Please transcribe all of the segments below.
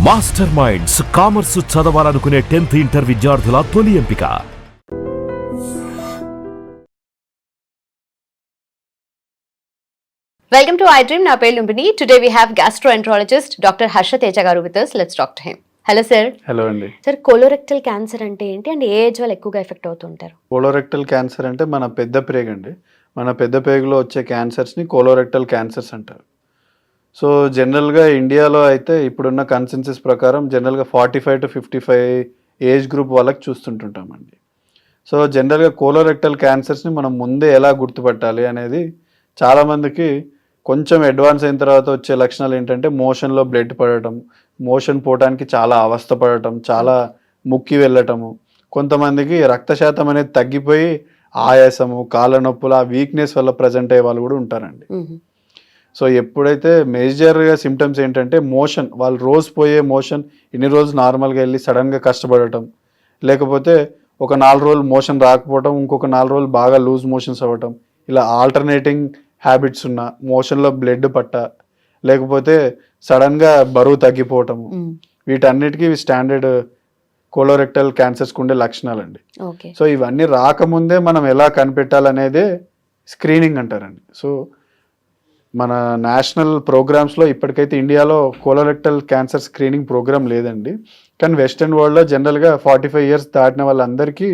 Master minds commerce చదవాలనుకునే 10th inter విద్యార్థుల తొలి ఎంపిక. Welcome to iDream. నా పేరు Lumbini. Today we have gastroenterologist Dr. Harsha Teja garu with us. Let's talk to him. Hello sir. Hello అండి. Sir colorectal cancer అంటే ఏంటి and A age వాళ్ళు ఎక్కువగా ఎఫెక్ట్ అవుతుంటారు? కోలోరెక్టల్ క్యాన్సర్ అంటే మన పెద్ద ప్రేగు అండి. మన పెద్ద ప్రేగులో వచ్చే క్యాన్సర్స్ని కోలోరెక్టల్ క్యాన్సర్స్ అంటారు. సో జనరల్గా ఇండియాలో అయితే ఇప్పుడున్న కన్సెన్సస్ ప్రకారం జనరల్గా 45 to 55 ఏజ్ గ్రూప్ వాళ్ళకి చూస్తుంటుంటామండి. సో జనరల్గా కోలోరెక్టల్ క్యాన్సర్స్ని మనం ముందే ఎలా గుర్తుపట్టాలి అనేది చాలామందికి కొంచెం అడ్వాన్స్ అయిన తర్వాత వచ్చే లక్షణాలు ఏంటంటే మోషన్లో బ్లడ్ పడటం, మోషన్ పోవడానికి చాలా అవస్థ పడటం, చాలా ముక్కి వెళ్ళటము, కొంతమందికి రక్త శాతం అనేది తగ్గిపోయి ఆయాసము, కాళ్ళ నొప్పులు, ఆ వీక్నెస్ వల్ల ప్రజెంట్ అయ్యే వాళ్ళు కూడా ఉంటారండి. సో ఎప్పుడైతే మేజర్గా సిమ్టమ్స్ ఏంటంటే మోషన్, వాళ్ళు రోజు పోయే మోషన్ ఇన్ని రోజులు నార్మల్గా వెళ్ళి సడన్గా కష్టపడటం, లేకపోతే ఒక 4 రోజులు మోషన్ రాకపోవటం, ఇంకొక 4 రోజులు బాగా లూజ్ మోషన్స్ అవ్వటం, ఇలా ఆల్టర్నేటింగ్ హ్యాబిట్స్ ఉన్న, మోషన్లో బ్లడ్ పట్ట, లేకపోతే సడన్గా బరువు తగ్గిపోవటము, వీటన్నిటికీ ఇవి స్టాండర్డ్ కోలోరెక్టల్ క్యాన్సర్స్కి ఉండే లక్షణాలండి. సో ఇవన్నీ రాకముందే మనం ఎలా కనిపెట్టాలనేదే స్క్రీనింగ్ అంటారండి. సో మన నేషనల్ ప్రోగ్రామ్స్లో ఇప్పటికైతే ఇండియాలో కోలోరెక్టల్ క్యాన్సర్ స్క్రీనింగ్ ప్రోగ్రామ్ లేదండి. కానీ వెస్టర్న్ వరల్డ్లో జనరల్గా 45 years దాటిన వాళ్ళందరికీ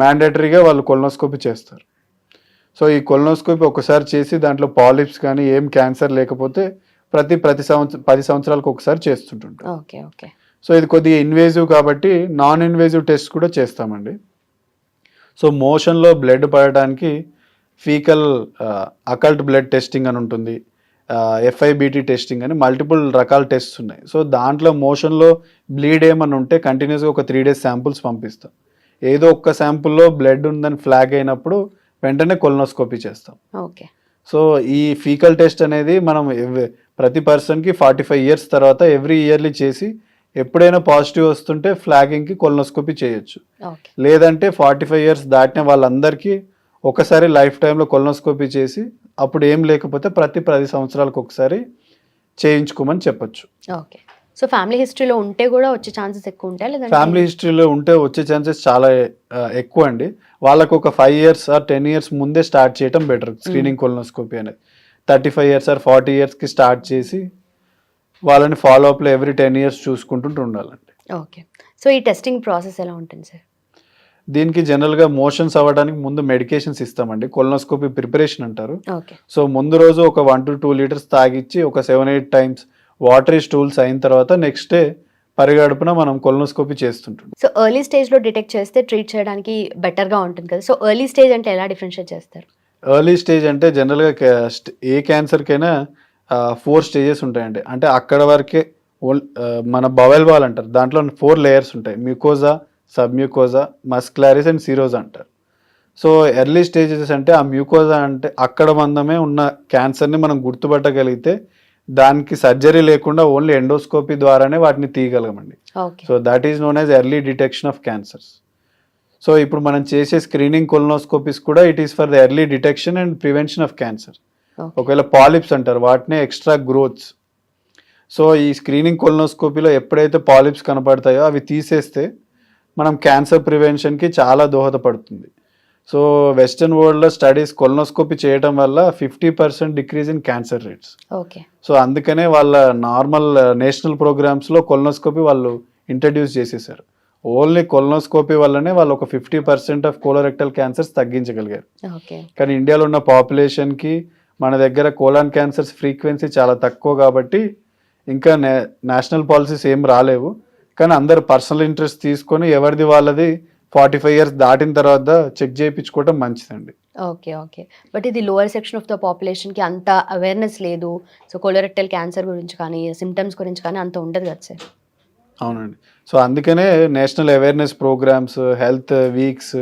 మ్యాండేటరీగా వాళ్ళు కొలనోస్కోపీ చేస్తారు. సో ఈ కొలనోస్కోపీ ఒకసారి చేసి దాంట్లో పాలిప్స్ కానీ ఏం క్యాన్సర్ లేకపోతే ప్రతి 10 సంవత్సరాలకు ఒకసారి చేస్తుంటుంటాం. సో ఇది కొద్దిగా ఇన్వేజివ్ కాబట్టి నాన్ ఇన్వేజివ్ టెస్ట్ కూడా చేస్తామండి. సో మోషన్లో బ్లడ్ పడడానికి ఫీకల్ అకల్ట్ బ్లడ్ టెస్టింగ్ అని ఉంటుంది, FIBT టెస్టింగ్ అని మల్టిపుల్ రకాల టెస్ట్స్ ఉన్నాయి. సో దాంట్లో మోషన్లో బ్లీడ్ ఏమని ఉంటే కంటిన్యూస్గా ఒక 3 days శాంపుల్స్ పంపిస్తాం. ఏదో ఒక్క శాంపుల్లో బ్లడ్ ఉందని ఫ్లాగ్ అయినప్పుడు వెంటనే కొలనోస్కోపీ చేస్తాం. సో ఈ ఫీకల్ టెస్ట్ అనేది మనం ప్రతి పర్సన్కి 45 years తర్వాత ఎవ్రీ ఇయర్లీ చేసి ఎప్పుడైనా పాజిటివ్ వస్తుంటే ఫ్లాగింగ్కి కొలనోస్కోపీ చేయొచ్చు. లేదంటే 45 years దాటిన వాళ్ళందరికీ ఒకసారి లైఫ్ టైంలో కొలనోస్కోపీ చేసి అప్పుడు ఏం లేకపోతే ప్రతి 10 సంవత్సరాలకు ఒకసారి చేయించుకోమని చెప్పొచ్చు. సో ఫ్యామిలీ హిస్టరీలో ఉంటే కూడా వచ్చే ఛాన్సెస్ ఎక్కువ ఉంటాయి? ఫ్యామిలీ హిస్టరీలో ఉంటే వచ్చే ఛాన్సెస్ చాలా ఎక్కువ అండి. వాళ్ళకు ఒక 5 years or 10 years ముందే స్టార్ట్ చేయడం బెటర్ స్క్రీనింగ్ కొలనోస్కోపీ అనేది. 35 years or 40 yearsకి స్టార్ట్ చేసి వాళ్ళని ఫాలోఅప్లో ఎవ్రీ 10 years చూసుకుంటూ ఉండాలండి. సో ఈ టెస్టింగ్ ప్రాసెస్ ఎలా ఉంటుంది సార్? దీనికి జనరల్గా మోషన్స్ అవ్వడానికి ముందు మెడికేషన్స్ ఇస్తామండి, కొలనోస్కోపీ ప్రిపరేషన్ అంటారు. సో ముందు రోజు ఒక 1 to 2 liters తాగిచ్చి ఒక 7-8 times వాటరీ స్టూల్స్ అయిన తర్వాత నెక్స్ట్ డే పరిగడుపున మనం కొలనోస్కోపీ చేస్తుంటాం. సో ఎర్లీ స్టేజ్లో డిటెక్ట్ చేస్తే ట్రీట్ చేయడానికి బెటర్గా ఉంటుంది కదా. సో ఎర్లీ స్టేజ్ అంటే ఎలా డిఫరెన్షియేట్ చేస్తారు? ఎర్లీ స్టేజ్ అంటే జనరల్గా ఏ క్యాన్సర్కైనా 4 stages ఉంటాయండి. అంటే అక్కడ వరకే మన బవెల్ వాల్ అంటారు, దాంట్లో 4 layers ఉంటాయి, మ్యూకోజా, సబ్మ్యూకోజా, మస్క్యులారిస్ అండ్ సిరోజా అంటారు. సో ఎర్లీ స్టేజెస్ అంటే ఆ మ్యూకోజా అంటే అక్కడ మందమే ఉన్న క్యాన్సర్ని మనం గుర్తుపట్టగలిగితే దానికి సర్జరీ లేకుండా ఓన్లీ ఎండోస్కోపీ ద్వారానే వాటిని తీయగలమండి. So that is known as early detection of cancers. So ఇప్పుడు మనం చేసే స్క్రీనింగ్ కొలనోస్కోపీస్ కూడా it is for the early detection and prevention of cancer. ఒకవేళ పాలిప్స్ అంటారు వాటినే ఎక్స్ట్రా గ్రోత్స్. సో ఈ స్క్రీనింగ్ కొలనోస్కోపీలో ఎప్పుడైతే పాలిప్స్ కనపడతాయో అవి తీసేస్తే మనం క్యాన్సర్ ప్రివెన్షన్కి చాలా దోహదపడుతుంది. సో వెస్టర్న్ వరల్డ్లో స్టడీస్ కొలనోస్కోపీ చేయడం వల్ల 50% decrease in cancer rates. So అందుకనే వాళ్ళ నార్మల్ నేషనల్ ప్రోగ్రామ్స్లో కొలనోస్కోపీ వాళ్ళు ఇంట్రడ్యూస్ చేసేసారు. ఓన్లీ కొలనోస్కోపీ వల్లనే వాళ్ళు ఒక 50% ఆఫ్ కోలోరెక్టల్ క్యాన్సర్స్ తగ్గించగలిగారు. కానీ ఇండియాలో ఉన్న పాపులేషన్కి మన దగ్గర కోలాన్ క్యాన్సర్స్ ఫ్రీక్వెన్సీ చాలా తక్కువ కాబట్టి ఇంకా నేషనల్ పాలసీస్ ఏం రాలేవు. కానీ అందరు పర్సనల్ ఇంట్రెస్ట్ తీసుకొని ఎవరిది వాళ్ళది 45 years దాటిన తర్వాత చెక్ చేయించుకోవడం మంచిదండి. బట్ ఇది లోవర్ సెక్షన్ ఆఫ్ ద పాపులేషన్కి అంత అవేర్నెస్ లేదు. సో కోలోరెక్టల్ క్యాన్సర్ గురించి కానీ సిమ్టమ్స్ గురించి కానీ అంత ఉండదు కదా సార్? అవునండి. సో అందుకనే national awareness programs, health weeks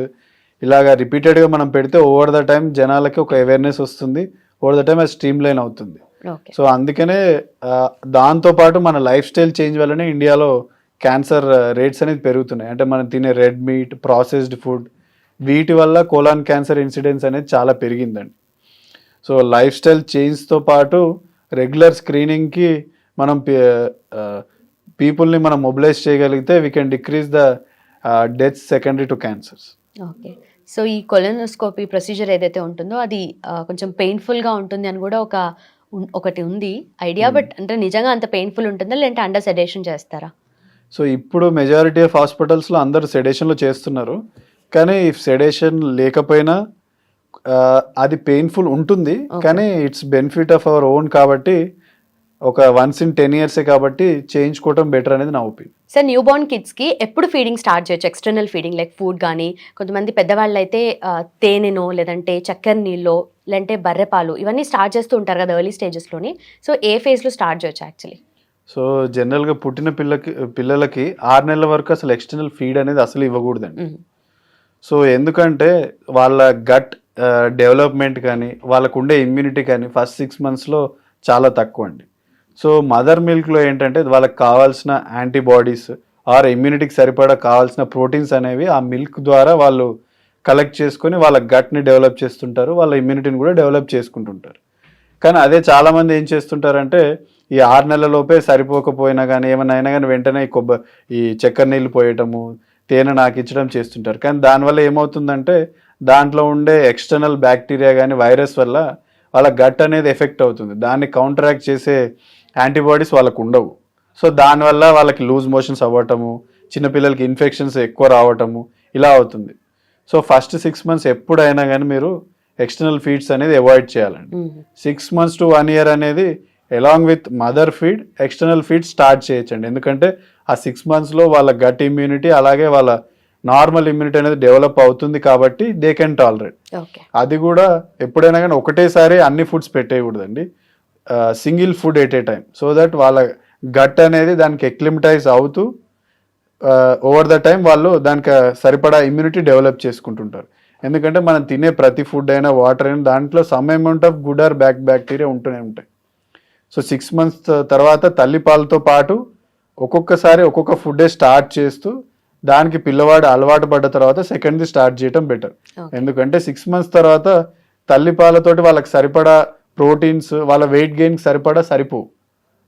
ఇలాగా రిపీటెడ్గా మనం పెడితే ఓవర్ ద టైం జనాలకి ఒక అవేర్నెస్ వస్తుంది, ఓవర్ ద టైం అది స్ట్రీమ్ లైన్ అవుతుంది. సో అందుకనే దాంతోపాటు మన లైఫ్ స్టైల్ చేంజ్ వల్లనే ఇండియాలో క్యాన్సర్ రేట్స్ అనేది పెరుగుతున్నాయి. అంటే మనం తినే రెడ్ మీట్, ప్రాసెస్డ్ ఫుడ్, వీటి వల్ల కోలాన్ క్యాన్సర్ ఇన్సిడెన్స్ అనేది చాలా పెరిగిందండి. సో లైఫ్ స్టైల్ చేంజ్తో పాటు రెగ్యులర్ స్క్రీనింగ్కి మనం పీపుల్ని మనం మొబిలైజ్ చేయగలిగితే we can decrease the deaths secondary to cancers. Okay. So ఈ కొలనోస్కోపీ ప్రొసీజర్ ఏదైతే ఉంటుందో అది కొంచెం పెయిన్ఫుల్గా ఉంటుంది అని కూడా ఒకటి ఉంది ఐడియా. బట్ అంటే నిజంగా అంత పెయిన్ఫుల్ ఉంటుందా, లేదంటే అండర్ సెడేషన్ చేస్తారా? సో ఇప్పుడు మెజారిటీ ఆఫ్ హాస్పిటల్స్లో అందరూ సెడేషన్లో చేస్తున్నారు, కానీ సెడేషన్ లేకపోయినా అది పెయిన్ఫుల్ ఉంటుంది. కానీ it's benefit of our own కాబట్టి ఒక వన్స్ ఇన్ 10 years కాబట్టి చేయించుకోవటం బెటర్ అనేది నా ఒపీనియన్. సార్ న్యూ బోర్న్ కిడ్స్కి ఎప్పుడు ఫీడింగ్ స్టార్ట్ చేయొచ్చు? ఎక్స్టర్నల్ ఫీడింగ్ లైక్ ఫుడ్ కానీ, కొంతమంది పెద్దవాళ్ళు అయితే తేనెనో లేదంటే చక్కెర నీళ్ళో లేదంటే బర్రెపాలు ఇవన్నీ స్టార్ట్ చేస్తూ ఉంటారు కదా ఎర్లీ స్టేజెస్లోని. సో ఏ ఫేజ్లో స్టార్ట్ చేయొచ్చు యాక్చువల్లీ? సో జనరల్గా పుట్టిన పిల్లలకి 6 నెలల వరకు అసలు ఎక్స్టర్నల్ ఫీడ్ అనేది అసలు ఇవ్వకూడదండి. సో ఎందుకంటే వాళ్ళ గట్ డెవలప్మెంట్ కానీ వాళ్ళకు ఉండే ఇమ్యూనిటీ కానీ ఫస్ట్ 6 monthsలో చాలా తక్కువ అండి. సో మదర్ మిల్క్లో ఏంటంటే వాళ్ళకి కావాల్సిన యాంటీబాడీస్ ఆర్ ఇమ్యూనిటీకి సరిపడా కావాల్సిన ప్రోటీన్స్ అనేవి ఆ మిల్క్ ద్వారా వాళ్ళు కలెక్ట్ చేసుకొని వాళ్ళ గట్ని డెవలప్ చేస్తుంటారు, వాళ్ళ ఇమ్యూనిటీని కూడా డెవలప్ చేసుకుంటుంటారు. కానీ అదే చాలామంది ఏం చేస్తుంటారంటే ఈ 6 నెలలలోపే సరిపోకపోయినా కానీ ఏమైనా అయినా కానీ వెంటనే ఈ చక్కెర నీళ్ళు పోయటము, తేనె నాకించడం చేస్తుంటారు. కానీ దానివల్ల ఏమవుతుందంటే దాంట్లో ఉండే ఎక్స్టర్నల్ బ్యాక్టీరియా కానీ వైరస్ వల్ల వాళ్ళ గట్ అనేది ఎఫెక్ట్ అవుతుంది. దాన్ని కౌంటరాక్ట్ చేసే యాంటీబాడీస్ వాళ్ళకు ఉండవు. సో దానివల్ల వాళ్ళకి లూజ్ మోషన్స్ అవ్వటము, చిన్నపిల్లలకి ఇన్ఫెక్షన్స్ ఎక్కువ రావటము ఇలా అవుతుంది. సో ఫస్ట్ 6 months ఎప్పుడైనా కానీ మీరు ఎక్స్టర్నల్ ఫీడ్స్ అనేది అవాయిడ్ చేయాలండి. 6 months to 1 year అనేది along with mother feed external feed start చేయొచ్చండి. ఎందుకంటే ఆ 6 monthsలో వాళ్ళ గట్ ఇమ్యూనిటీ అలాగే వాళ్ళ నార్మల్ ఇమ్యూనిటీ అనేది డెవలప్ అవుతుంది కాబట్టి దే కెన్ టాలరేట్. అది కూడా ఎప్పుడైనా కానీ ఒకటేసారి అన్ని ఫుడ్స్ పెట్టేయకూడదండి, single food at a time. So that వాళ్ళ గట్ అనేది దానికి ఎక్లిమటైజ్ అవుతూ ఓవర్ ద టైం వాళ్ళు దానికి సరిపడా ఇమ్యూనిటీ డెవలప్ చేసుకుంటుంటారు. ఎందుకంటే మనం తినే ప్రతి ఫుడ్ అయినా వాటర్ అయినా దాంట్లో some amount of good or bacteria ఉంటూనే ఉంటాయి. సో 6 months తర్వాత తల్లిపాలతో పాటు ఒక్కొక్కసారి ఒక్కొక్క ఫుడ్డే స్టార్ట్ చేస్తూ దానికి పిల్లవాడు అలవాటు పడ్డ తర్వాత సెకండ్ది స్టార్ట్ చేయటం బెటర్. ఎందుకంటే 6 months తర్వాత తల్లిపాలతోటి వాళ్ళకి సరిపడా ప్రోటీన్స్ వాళ్ళ వెయిట్ గెయిన్కి సరిపోవు.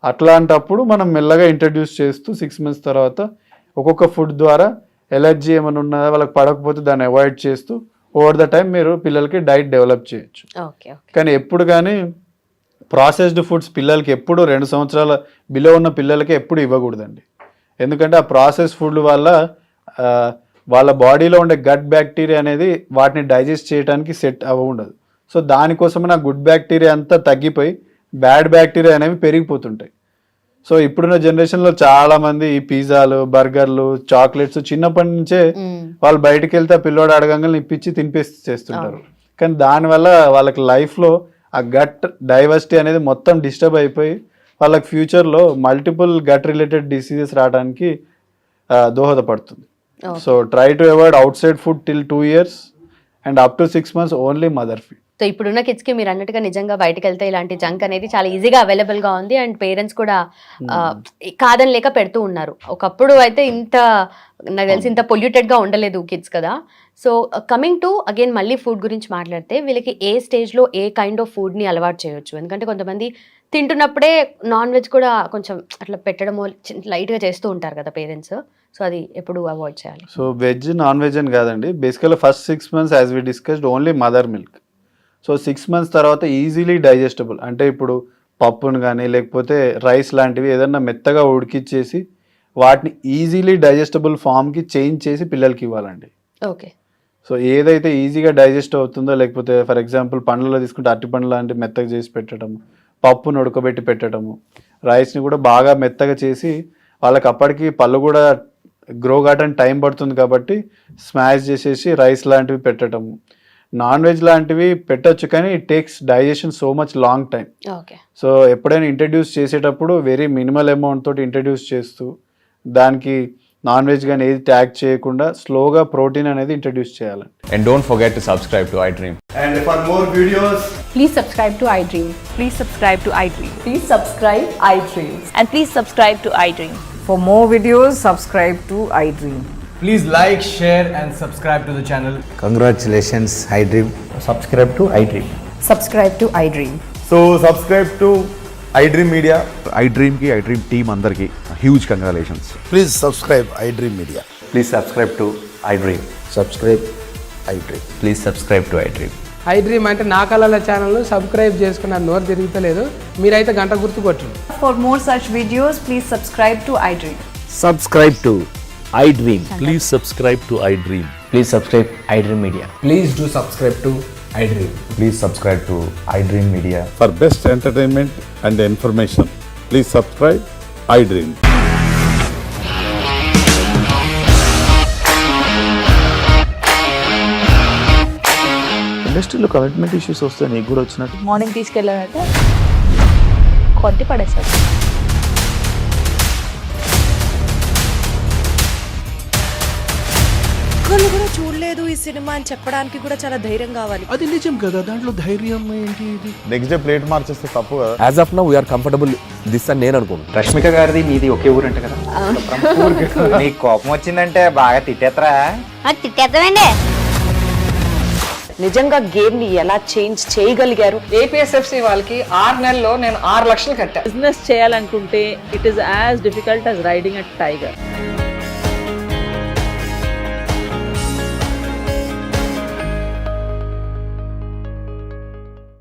అట్లాంటప్పుడు మనం మెల్లగా ఇంట్రడ్యూస్ చేస్తూ 6 months తర్వాత ఒక్కొక్క ఫుడ్ ద్వారా ఎలర్జీ ఏమైనా ఉన్నదా వాళ్ళకి పడకపోతే దాన్ని అవాయిడ్ చేస్తూ ఓవర్ ద టైం మీరు పిల్లలకి డైట్ డెవలప్ చేయొచ్చు. కానీ ఎప్పుడు కానీ ప్రాసెస్డ్ ఫుడ్స్ పిల్లలకి ఎప్పుడు 2 సంవత్సరాల బిలో ఉన్న పిల్లలకి ఎప్పుడు ఇవ్వకూడదండి. ఎందుకంటే ఆ ప్రాసెస్ ఫుడ్ వల్ల వాళ్ళ బాడీలో ఉండే గట్ బ్యాక్టీరియా అనేది వాటిని డైజెస్ట్ చేయడానికి సెట్ ఉండదు. సో దానికోసమే నా గుడ్ బ్యాక్టీరియా అంతా తగ్గిపోయి బ్యాడ్ బ్యాక్టీరియా అనేవి పెరిగిపోతుంటాయి. సో ఇప్పుడున్న జనరేషన్లో చాలా మంది ఈ పిజ్జాలు, బర్గర్లు, చాక్లెట్స్ చిన్నప్పటి నుంచే వాళ్ళు బయటకు వెళ్తే పిల్లోడు అడగంగానే ఇప్పించి తినిపేసి చేస్తుంటారు. కానీ దానివల్ల వాళ్ళకి లైఫ్లో ఆ గట్ డైవర్సిటీ అనేది మొత్తం డిస్టర్బ్ అయిపోయి వాళ్ళకి ఫ్యూచర్లో మల్టిపుల్ గట్ రిలేటెడ్ డిసీజెస్ రావడానికి దోహదపడుతుంది. So try to avoid out side food till 2 years and up to 6 months only mother feed. So ఇప్పుడున్న కిడ్స్కి మీరు అన్నట్టుగా నిజంగా బయటకు వెళ్తే ఇలాంటి జంక్ అనేది చాలా ఈజీగా అవైలబుల్గా ఉంది అండ్ పేరెంట్స్ కూడా కాదని లేక పెడుతూ ఉన్నారు. ఒకప్పుడు అయితే నాకు తెలిసి ఇంత పొల్యూటెడ్గా ఉండలేదు కిడ్స్ కదా. సో కమింగ్ టు అగైన్ మళ్ళీ ఫుడ్ గురించి మాట్లాడితే వీళ్ళకి ఏ స్టేజ్లో ఏ కైండ్ ఆఫ్ ఫుడ్ని అలవాటు చేయొచ్చు? ఎందుకంటే కొంతమంది తింటున్నప్పుడే నాన్ వెజ్ కూడా కొంచెం అట్లా పెట్టడమో లైట్గా చేస్తూ ఉంటారు కదా పేరెంట్స్. సో అది ఎప్పుడు అవాయిడ్ చేయాలి? సో వెజ్ నాన్ వెజ్ అని కాదండి, బేసికల్గా first 6 months as we discussed only mother milk. So 6 months తర్వాత ఈజీలీ డైజెస్టబుల్ అంటే ఇప్పుడు పప్పును కానీ లేకపోతే రైస్ లాంటివి ఏదన్నా మెత్తగా ఉడికిచ్చేసి వాటిని ఈజీలీ డైజెస్టబుల్ ఫామ్కి చేంజ్ చేసి పిల్లలకి ఇవ్వాలండి. ఓకే. సో ఏదైతే ఈజీగా డైజెస్ట్ అవుతుందో, లేకపోతే ఫర్ ఎగ్జాంపుల్ పండ్లలో తీసుకుంటే అరటి పండ్లు లాంటివి మెత్తగా చేసి పెట్టడము, పప్పును ఉడకబెట్టి పెట్టడము, రైస్ని కూడా బాగా మెత్తగా చేసి వాళ్ళకి అప్పటికి పళ్ళు కూడా గ్రో కావడానికి టైం పడుతుంది కాబట్టి స్మాష్ చేసేసి రైస్ లాంటివి పెట్టడము. నాన్ వెజ్ లాంటివి పెట్టచ్చు కానీ it takes digestion so much long time. So ఎప్పుడైనా ఇంట్రడ్యూస్ చేసేటప్పుడు వెరీ మినిమల్ అమౌంట్ తోటి ఇంట్రడ్యూస్ చేస్తూ దానికి నాన్ వెజ్ కానీ ఏది ట్యాగ్ చేయకుండా స్లోగా ప్రోటీన్ అనేది ఇంట్రడ్యూస్ చేయాలి. And don't forget to subscribe to iDream. And for more videos, please subscribe to iDream. Please subscribe to iDream. Please subscribe iDream. And please subscribe to iDream. For more videos, subscribe to iDream. Please like, share and subscribe to the channel. Congratulations, iDream. Subscribe to iDream. Subscribe to iDream. So subscribe to iDream Media. iDream team అందరికి huge congratulations. Please subscribe iDream Media. Please subscribe to iDream. Subscribe iDream. Please subscribe to iDream. iDream అంటే నా కళల channel subscribe చేసుకున్న నోరు తిరుగుతలేదు, మీరైతే గంట గుర్తు కొట్టండి. For more such videos, please subscribe to iDream. Subscribe to iDream. Please subscribe to iDream. Please subscribe iDream Media. Please do subscribe to iDream. Please subscribe to iDream Media. For best entertainment and information, please subscribe iDream. ఇండస్ట్రీలో commitment issues వస్తే నీకు కూడా వచ్చినట్టు? Morning తీసుకెళ్ళానంటే కొద్ది పడేసారు. ఒక్కళ్ళు కూడా చూడలేదు ఈ సినిమా అని చెప్పడానికి కూడా చాలా ధైర్యం కావాలి. అది నిజం కదా, దాంట్లో ధైర్యం ఏంటి? ఇది నెక్స్ట్ డే ప్లేట్ మార్చేస్తే తప్పు కదా. As of now, we are comfortable this అని నేను అనుకుంటున్నాను. రష్మిక గారిది మీది ఒకే ఊరు అంట కదా? నీకు కోపం వచ్చిందంటే బాగా తిట్టేత్తరా? తిట్టేద్దామండి. నిజంగా గేమ్ ని ఎలా చేంజ్ చేయగలిగారు? ఏపీఎస్ఎఫ్సి వాళ్ళకి 6 నెలల్లో నేను 6 లక్షలు కట్టా. బిజినెస్ చేయాలనుకుంటే it is as difficult as riding a tiger.